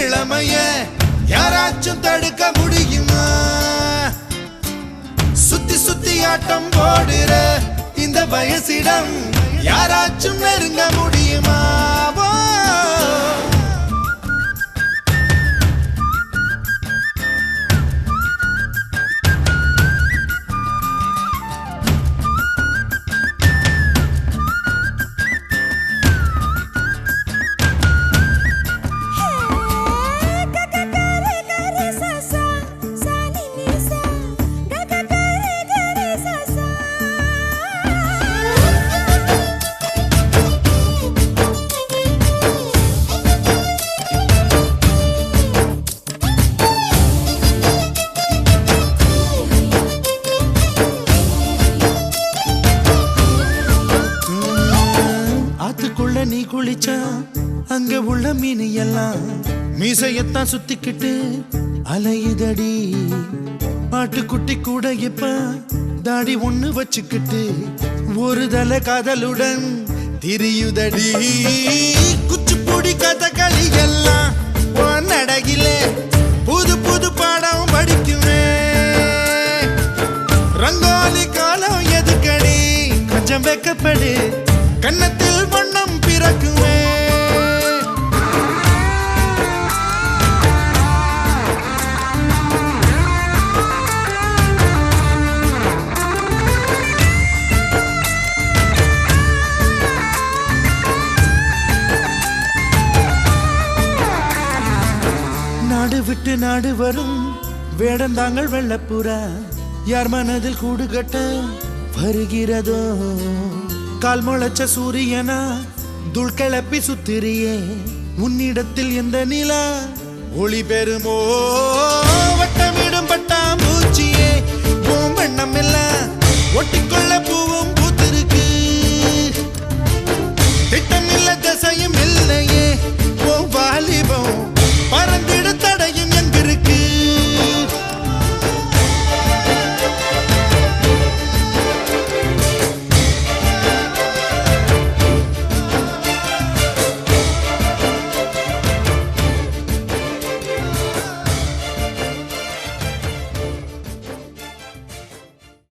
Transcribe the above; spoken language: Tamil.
இளமைய யாராச்சும் தடுக்க முடியுமா? சுத்தி சுத்தி ஆட்டம் போடுற இந்த வயசிடம் யாராச்சும் நெருங்க முடியுமா? நீ குளிச்சா அங்க உள்ள மீன் எல்லாம் மீசையத்தான் சுத்திக்கிட்டு அலையுதடி. பாட்டுக்குட்டி கூட இப்ப தாடி ஒண்ணு வச்சுக்கிட்டு ஒரு தலை காதலுடன் திரியுதடி. குச்சிப்புடி கதகளி எல்லாம் நடகிலே புது புது பாடம் படிக்குமே. ரங்கோலி காலம் எதுக்கடி கொஞ்சம் வெக்கப்படு, கன்னத்தில் வண்ணம் பிறக்குமே. நாடு விட்டு நாடு வரும் வேடந்தாங்கள் வெள்ளப்புறா யார் மனதில் கூடு கட்ட வருகிறதோ? கால் முளைச்ச சூரியனா துள் கிளப்பி சுத்திரியே, உன்னிடத்தில் எந்த நிலா ஒளி பெறுமோ?